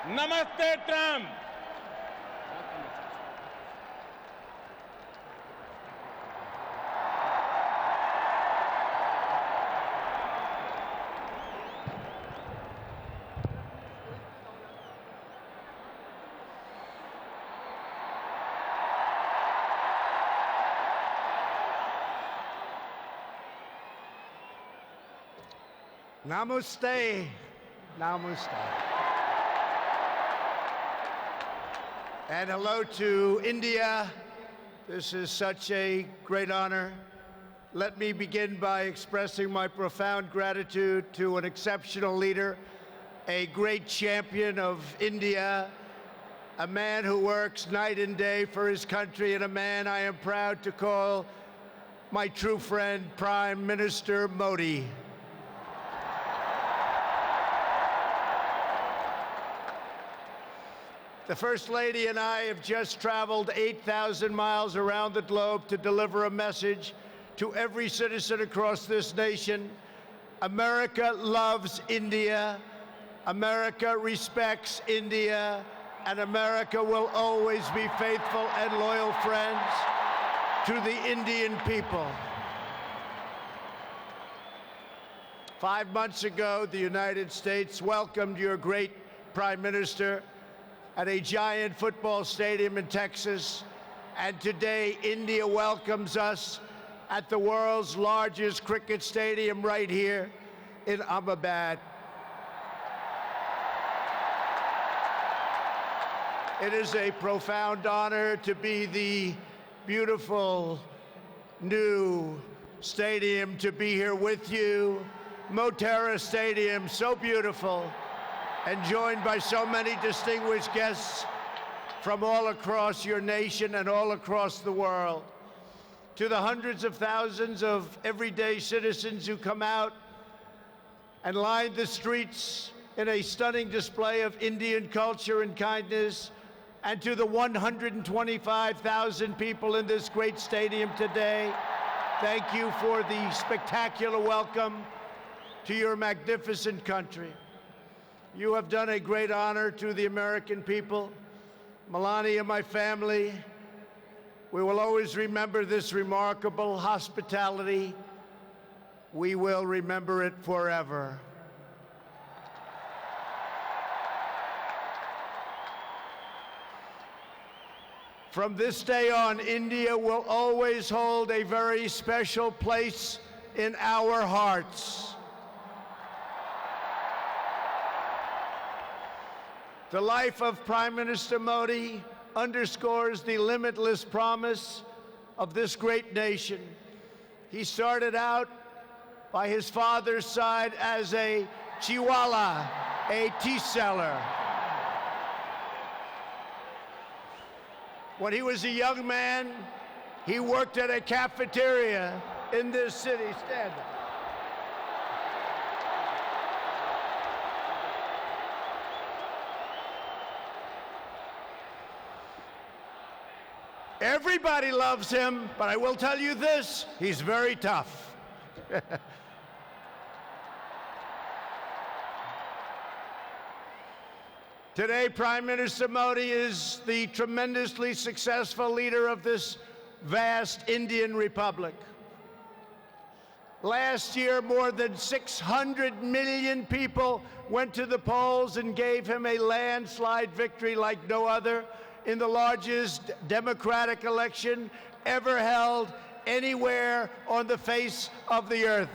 Namaste Trump. Namaste. Namaste. And hello to India. This is such a great honor. Let me begin by expressing my profound gratitude to an exceptional leader, a great champion of India, a man who works night and day for his country, and a man I am proud to call my true friend, Prime Minister Modi. The First Lady and I have just traveled 8,000 miles around the globe to deliver a message to every citizen across this nation. America loves India, America respects India, and America will always be faithful and loyal friends to the Indian people. 5 months ago, the United States welcomed your great Prime Minister at a giant football stadium in Texas, and today India welcomes us at the world's largest cricket stadium right here in Ahmedabad. It is a profound honor to be the beautiful new stadium, to be here with you. Motera Stadium, so beautiful, and joined by so many distinguished guests from all across your nation and all across the world. To the hundreds of thousands of everyday citizens who come out and line the streets in a stunning display of Indian culture and kindness, and to the 125,000 people in this great stadium today, thank you for the spectacular welcome to your magnificent country. You have done a great honor to the American people. Melania, my family, we will always remember this remarkable hospitality. We will remember it forever. From this day on, India will always hold a very special place in our hearts. The life of Prime Minister Modi underscores the limitless promise of this great nation. He started out by his father's side as a chiwala, a tea seller. When he was a young man, he worked at a cafeteria in this city. Stand up. Everybody loves him, but I will tell you this, he's very tough. Today, Prime Minister Modi is the tremendously successful leader of this vast Indian Republic. Last year, more than 600 million people went to the polls and gave him a landslide victory like no other in the largest democratic election ever held anywhere on the face of the earth.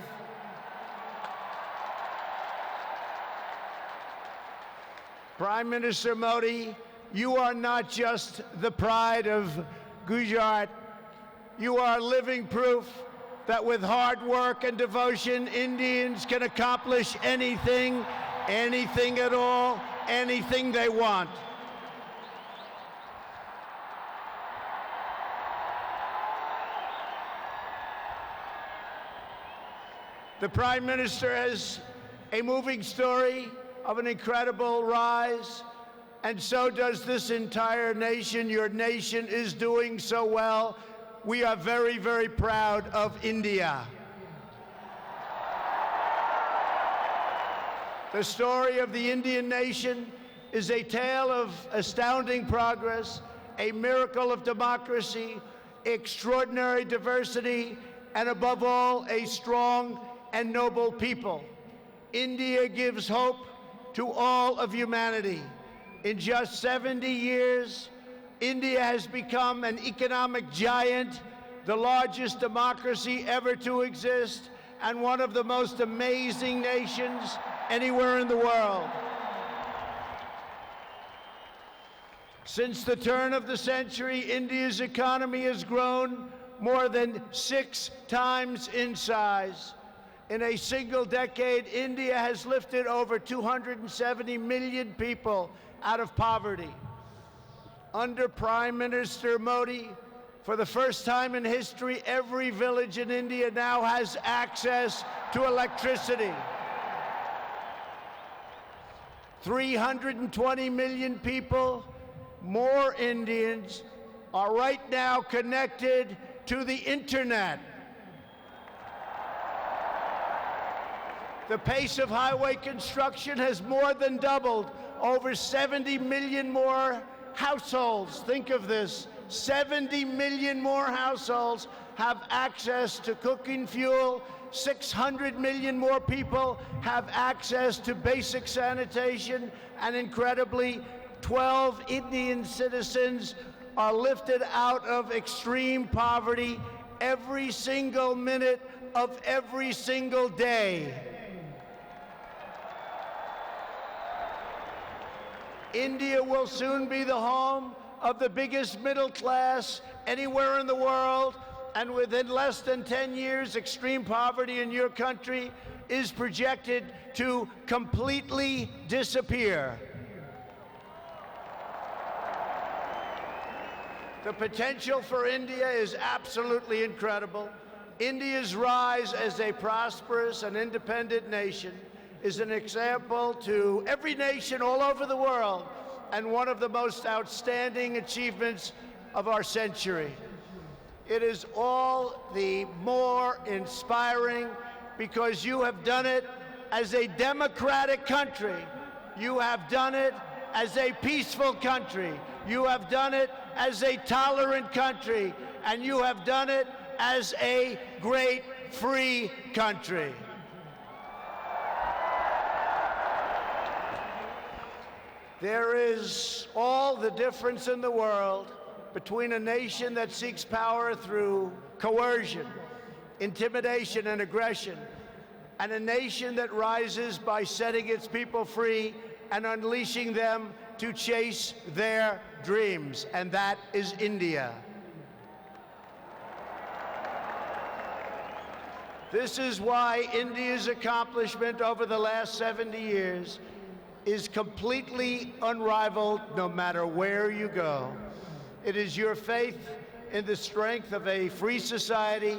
Prime Minister Modi, you are not just the pride of Gujarat. You are living proof that with hard work and devotion, Indians can accomplish anything, anything at all, anything they want. The Prime Minister has a moving story of an incredible rise, and so does this entire nation. Your nation is doing so well. We are very, very proud of India. The story of the Indian nation is a tale of astounding progress, a miracle of democracy, extraordinary diversity, and above all, a strong and noble people. India gives hope to all of humanity. In just 70 years, India has become an economic giant, the largest democracy ever to exist, and one of the most amazing nations anywhere in the world. Since the turn of the century, India's economy has grown more than 6 times in size. In a single decade, India has lifted over 270 million people out of poverty. Under Prime Minister Modi, for the first time in history, every village in India now has access to electricity. 320 million people, more Indians, are right now connected to the internet. The pace of highway construction has more than doubled. Over 70 million more households, think of this, 70 million more households have access to cooking fuel. 600 million more people have access to basic sanitation, and incredibly, 12 Indian citizens are lifted out of extreme poverty every single minute of every single day. India will soon be the home of the biggest middle class anywhere in the world, and within less than 10 years, extreme poverty in your country is projected to completely disappear. The potential for India is absolutely incredible. India's rise as a prosperous and independent nation is an example to every nation all over the world, and one of the most outstanding achievements of our century. It is all the more inspiring because you have done it as a democratic country. You have done it as a peaceful country. You have done it as a tolerant country. And you have done it as a great free country. There is all the difference in the world between a nation that seeks power through coercion, intimidation, and aggression, and a nation that rises by setting its people free and unleashing them to chase their dreams, and that is India. This is why India's accomplishment over the last 70 years is completely unrivaled no matter where you go. It is your faith in the strength of a free society,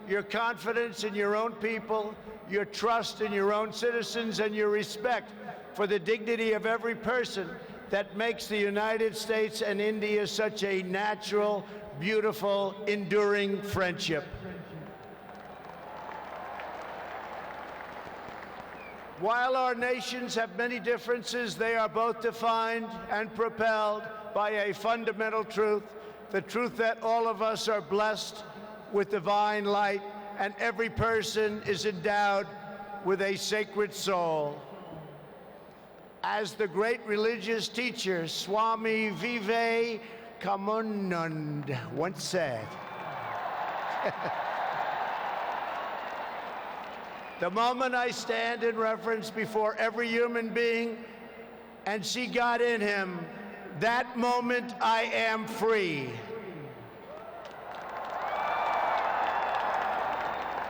your confidence in your own people, your trust in your own citizens, and your respect for the dignity of every person that makes the United States and India such a natural, beautiful, enduring friendship. While our nations have many differences, they are both defined and propelled by a fundamental truth, the truth that all of us are blessed with divine light and every person is endowed with a sacred soul. As the great religious teacher Swami Vivekananda once said, the moment I stand in reverence before every human being and see God in him, that moment I am free.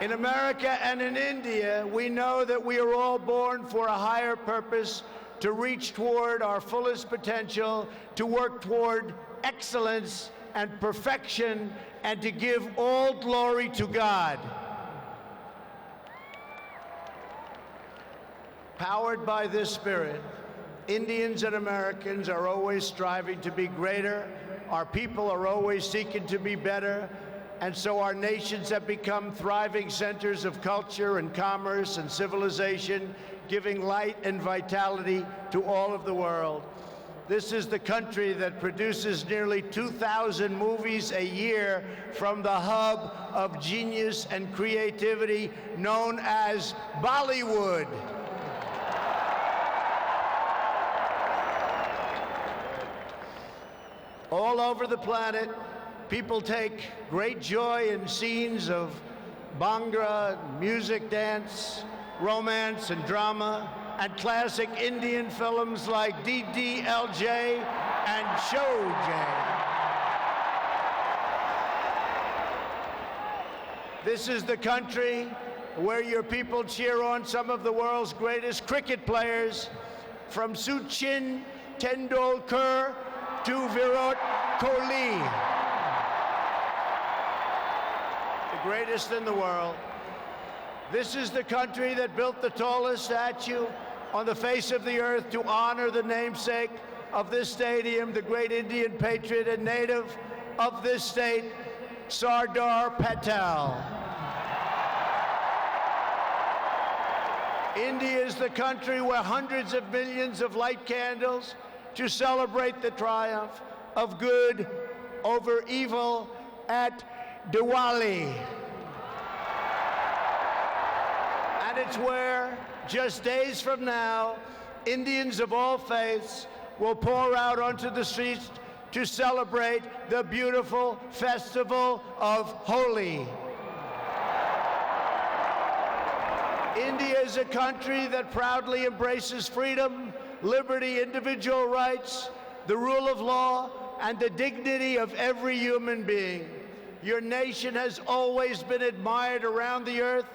In America and in India, we know that we are all born for a higher purpose, to reach toward our fullest potential, to work toward excellence and perfection, and to give all glory to God. Powered by this spirit, Indians and Americans are always striving to be greater. Our people are always seeking to be better. And so our nations have become thriving centers of culture and commerce and civilization, giving light and vitality to all of the world. This is the country that produces nearly 2,000 movies a year from the hub of genius and creativity known as Bollywood. All over the planet, people take great joy in scenes of Bhangra, music, dance, romance, and drama, and classic Indian films like DDLJ and Showjay. This is the country where your people cheer on some of the world's greatest cricket players, from Sachin Tendulkar to Virat Kohli, the greatest in the world. This is the country that built the tallest statue on the face of the earth to honor the namesake of this stadium, the great Indian patriot and native of this state, Sardar Patel. India is the country where hundreds of millions of light candles to celebrate the triumph of good over evil at Diwali. And it's where, just days from now, Indians of all faiths will pour out onto the streets to celebrate the beautiful festival of Holi. India is a country that proudly embraces freedom, liberty, individual rights, the rule of law, and the dignity of every human being. Your nation has always been admired around the earth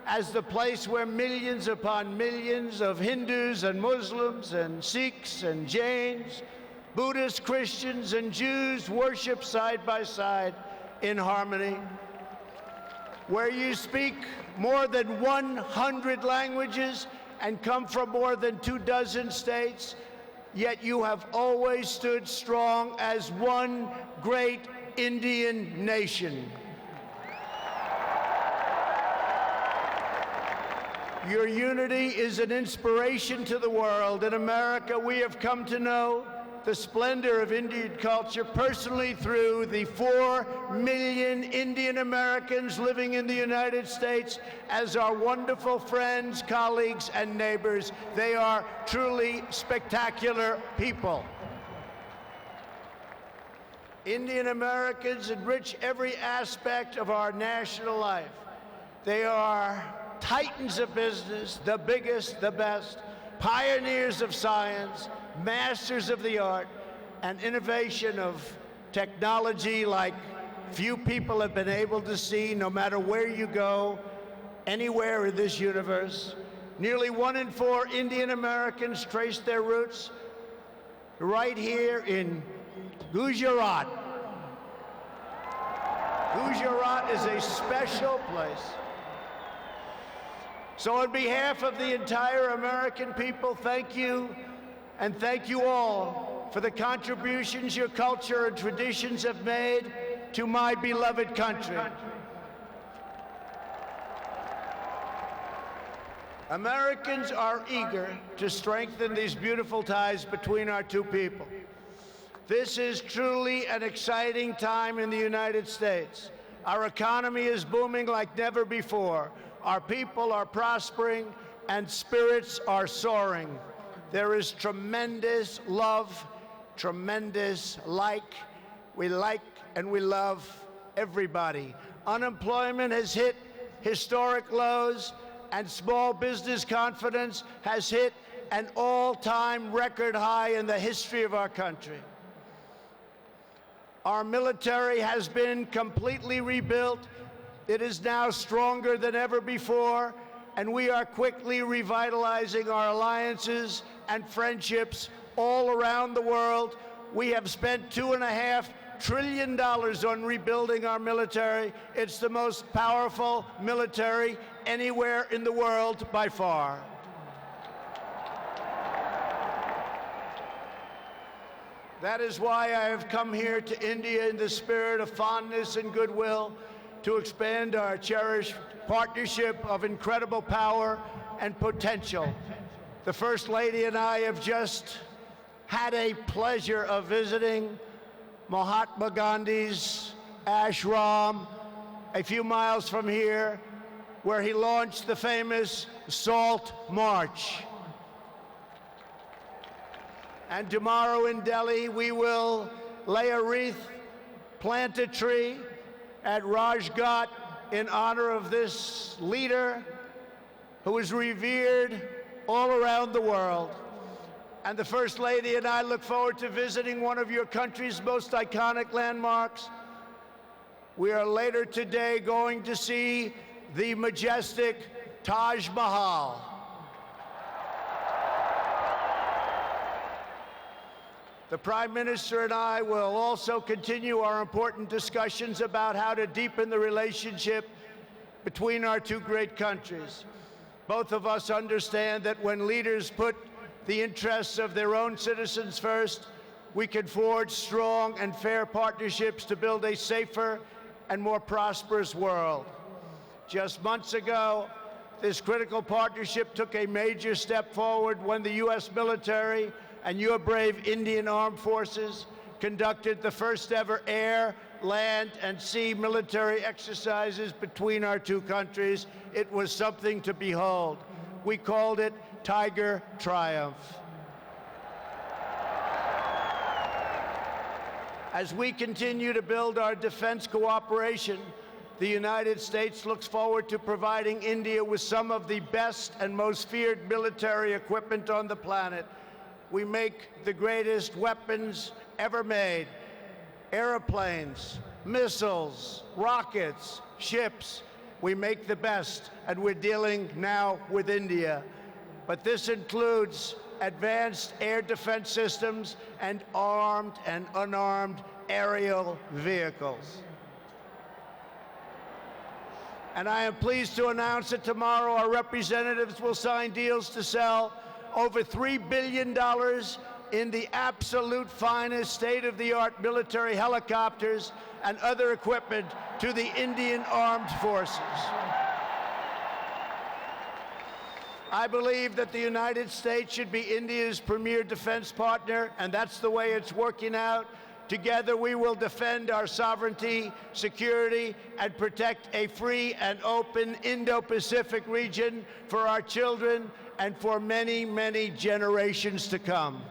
as the place where millions upon millions of Hindus and Muslims and Sikhs and Jains, Buddhists, Christians, and Jews worship side by side in harmony. Where you speak more than 100 languages and come from more than 24 states, yet you have always stood strong as one great Indian nation. Your unity is an inspiration to the world. In America, we have come to know the splendor of Indian culture personally through the 4 million Indian Americans living in the United States as our wonderful friends, colleagues, and neighbors. They are truly spectacular people. Indian Americans enrich every aspect of our national life. They are titans of business, the biggest, the best, pioneers of science, masters of the art, and innovation of technology like few people have been able to see, no matter where you go, anywhere in this universe. Nearly 1 in 4 Indian Americans trace their roots right here in Gujarat. Gujarat is a special place. So on behalf of the entire American people, thank you, and thank you all for the contributions your culture and traditions have made to my beloved country. Americans are eager to strengthen these beautiful ties between our two people. This is truly an exciting time in the United States. Our economy is booming like never before. Our people are prospering and spirits are soaring. There is tremendous love, tremendous we like and we love everybody. Unemployment has hit historic lows, and small business confidence has hit an all-time record high in the history of our country. Our military has been completely rebuilt. It is now stronger than ever before, and we are quickly revitalizing our alliances and friendships all around the world. We have spent $2.5 trillion on rebuilding our military. It's the most powerful military anywhere in the world by far. That is why I have come here to India in the spirit of fondness and goodwill to expand our cherished partnership of incredible power and potential. The First Lady and I have just had a pleasure of visiting Mahatma Gandhi's ashram a few miles from here, where he launched the famous Salt March. And tomorrow in Delhi, we will lay a wreath, plant a tree at Rajghat in honor of this leader who is revered all around the world. And the First Lady and I look forward to visiting one of your country's most iconic landmarks. We are later today going to see the majestic Taj Mahal. The Prime Minister and I will also continue our important discussions about how to deepen the relationship between our two great countries. Both of us understand that when leaders put the interests of their own citizens first, we can forge strong and fair partnerships to build a safer and more prosperous world. Just months ago, this critical partnership took a major step forward when the U.S. military and your brave Indian Armed Forces conducted the first ever air, land, and sea military exercises between our two countries. It was something to behold. We called it Tiger Triumph. As we continue to build our defense cooperation, the United States looks forward to providing India with some of the best and most feared military equipment on the planet. We make the greatest weapons ever made: airplanes, missiles, rockets, ships. We make the best, and we're dealing now with India. But this includes advanced air defense systems and armed and unarmed aerial vehicles. And I am pleased to announce that tomorrow our representatives will sign deals to sell over $3 billion in the absolute finest state-of-the-art military helicopters and other equipment to the Indian Armed Forces. I believe that the United States should be India's premier defense partner, and that's the way it's working out. Together, we will defend our sovereignty, security, and protect a free and open Indo-Pacific region for our children and for many, many generations to come.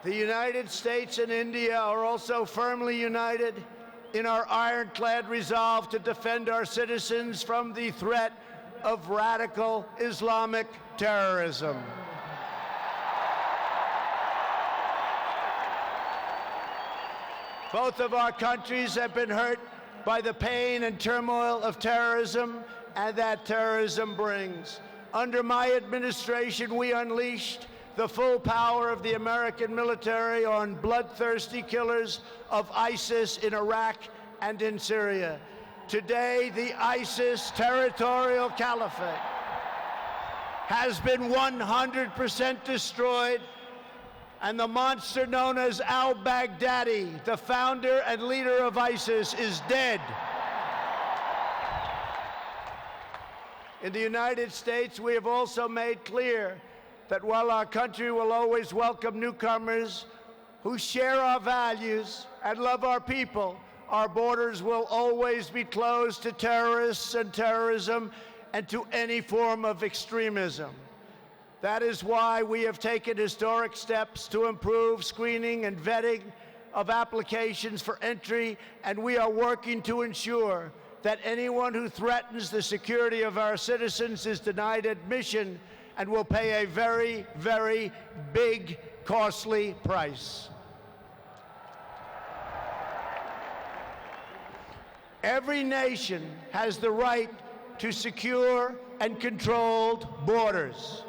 The United States and India are also firmly united in our ironclad resolve to defend our citizens from the threat of radical Islamic terrorism. Both of our countries have been hurt by the pain and turmoil of terrorism and that terrorism brings. Under my administration, we unleashed the full power of the American military on bloodthirsty killers of ISIS in Iraq and in Syria. Today, the ISIS territorial caliphate has been 100% destroyed, and the monster known as al-Baghdadi, the founder and leader of ISIS, is dead. In the United States, we have also made clear that while our country will always welcome newcomers who share our values and love our people, our borders will always be closed to terrorists and terrorism and to any form of extremism. That is why we have taken historic steps to improve screening and vetting of applications for entry, and we are working to ensure that anyone who threatens the security of our citizens is denied admission and will pay a very, very big, costly price. Every nation has the right to secure and controlled borders.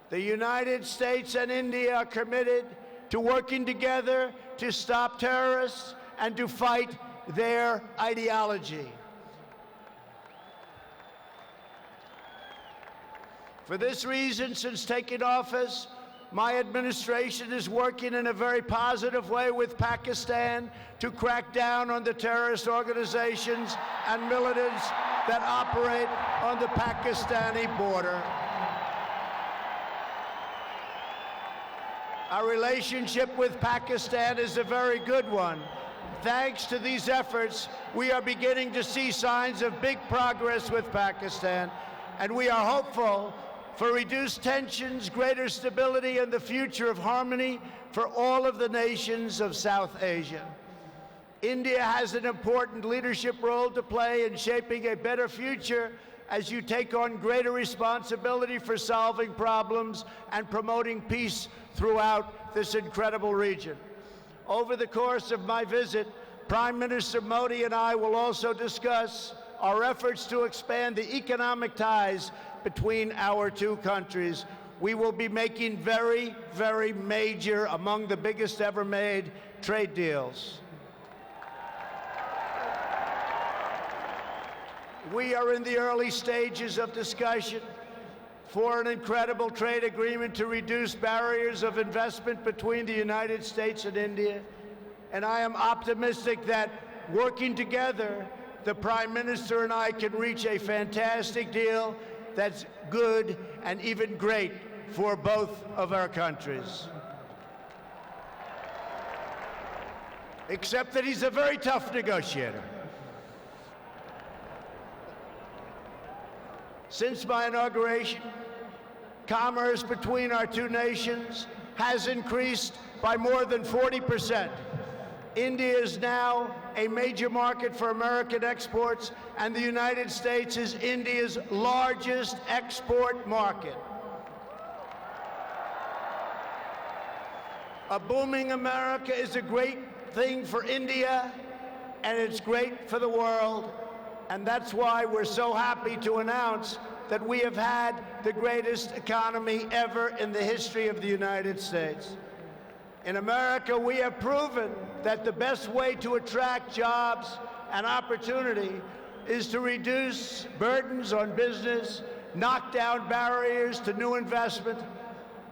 The United States and India are committed to working together to stop terrorists and to fight their ideology. For this reason, since taking office, my administration is working in a very positive way with Pakistan to crack down on the terrorist organizations and militants that operate on the Pakistani border. Our relationship with Pakistan is a very good one. Thanks to these efforts, we are beginning to see signs of big progress with Pakistan, and we are hopeful for reduced tensions, greater stability, and the future of harmony for all of the nations of South Asia. India has an important leadership role to play in shaping a better future as you take on greater responsibility for solving problems and promoting peace throughout this incredible region. Over the course of my visit, Prime Minister Modi and I will also discuss our efforts to expand the economic ties between our two countries. We will be making very, very major, among the biggest ever made, trade deals. We are in the early stages of discussion for an incredible trade agreement to reduce barriers of investment between the United States and India. And I am optimistic that working together, the Prime Minister and I can reach a fantastic deal that's good and even great for both of our countries. Except that he's a very tough negotiator. Since my inauguration, commerce between our two nations has increased by more than 40%. India is now a major market for American exports, and the United States is India's largest export market. A booming America is a great thing for India, and it's great for the world. And that's why we're so happy to announce that we have had the greatest economy ever in the history of the United States. In America, we have proven that the best way to attract jobs and opportunity is to reduce burdens on business, knock down barriers to new investment,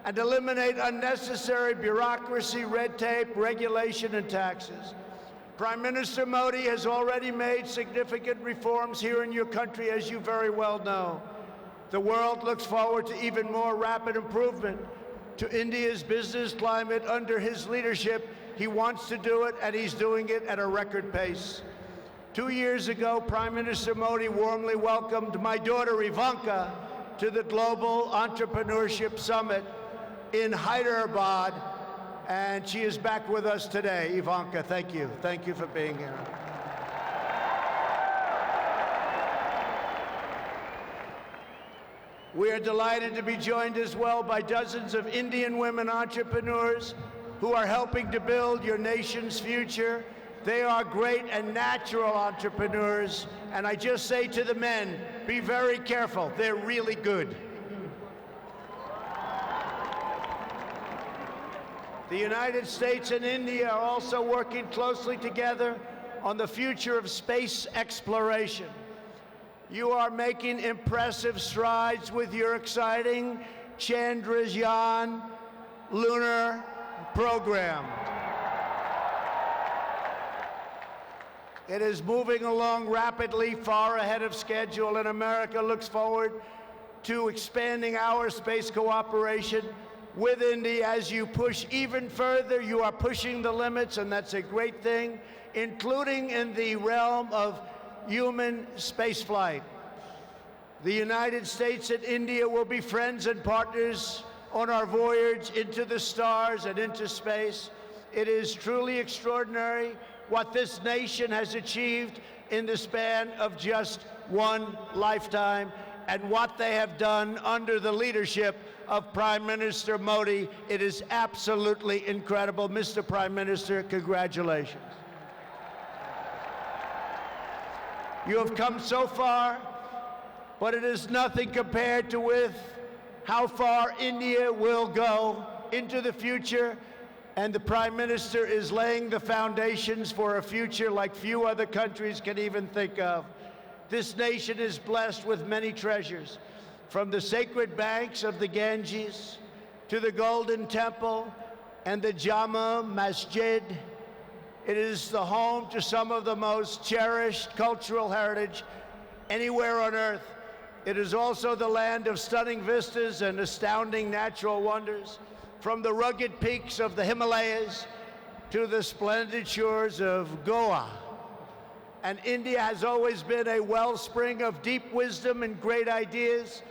and eliminate unnecessary bureaucracy, red tape, regulation, and taxes. Prime Minister Modi has already made significant reforms here in your country, as you very well know. The world looks forward to even more rapid improvement to India's business climate under his leadership. He wants to do it, and he's doing it at a record pace. 2 years ago, Prime Minister Modi warmly welcomed my daughter Ivanka to the Global Entrepreneurship Summit in Hyderabad, and she is back with us today. Ivanka, thank you. Thank you for being here. We are delighted to be joined as well by dozens of Indian women entrepreneurs who are helping to build your nation's future. They are great and natural entrepreneurs, and I just say to the men, be very careful. They're really good. The United States and India are also working closely together on the future of space exploration. You are making impressive strides with your exciting Chandrayaan lunar program. It is moving along rapidly, far ahead of schedule, and America looks forward to expanding our space cooperation with India. As you push even further, you are pushing the limits, and that's a great thing, including in the realm of human spaceflight. The United States and India will be friends and partners on our voyage into the stars and into space. It is truly extraordinary what this nation has achieved in the span of just one lifetime, and what they have done under the leadership of Prime Minister Modi. It is absolutely incredible. Mr. Prime Minister, congratulations. You have come so far, but it is nothing compared to with how far India will go into the future, and the Prime Minister is laying the foundations for a future like few other countries can even think of. This nation is blessed with many treasures, from the sacred banks of the Ganges to the Golden Temple and the Jama Masjid. It is the home to some of the most cherished cultural heritage anywhere on earth. It is also the land of stunning vistas and astounding natural wonders. from the rugged peaks of the Himalayas to the splendid shores of Goa. And India has always been a wellspring of deep wisdom and great ideas,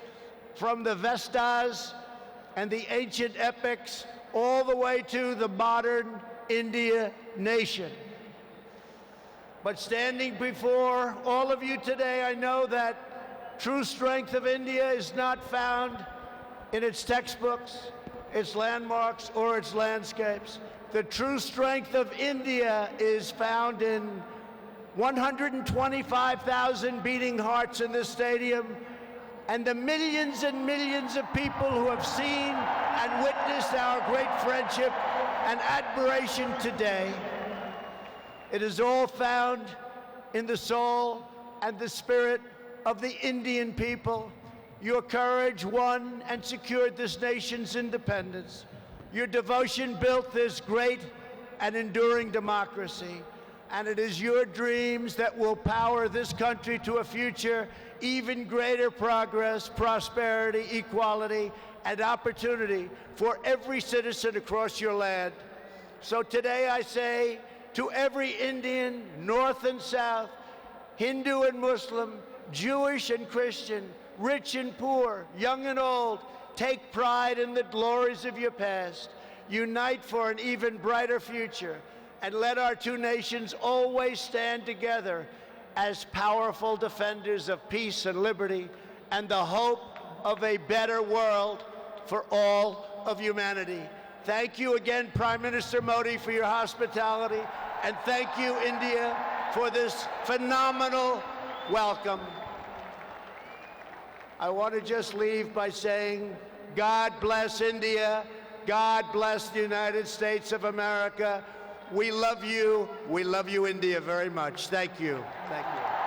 from the Vestas and the ancient epics all the way to the modern India nation. But standing before all of you today, I know that true strength of India is not found in its textbooks, its landmarks, or its landscapes. The true strength of India is found in 125,000 beating hearts in this stadium, and the millions and millions of people who have seen and witnessed our great friendship and admiration today. It is all found in the soul and the spirit of the Indian people. Your courage won and secured this nation's independence. Your devotion built this great and enduring democracy. And it is your dreams that will power this country to a future, even greater progress, prosperity, equality, and opportunity for every citizen across your land. So today I say to every Indian, North and South, Hindu and Muslim, Jewish and Christian, rich and poor, young and old, take pride in the glories of your past. Unite for an even brighter future, and let our two nations always stand together as powerful defenders of peace and liberty and the hope of a better world for all of humanity. Thank you again, Prime Minister Modi, for your hospitality, and thank you, India, for this phenomenal welcome. I want to just leave by saying, God bless India. God bless the United States of America. We love you, India, very much. Thank you. Thank you.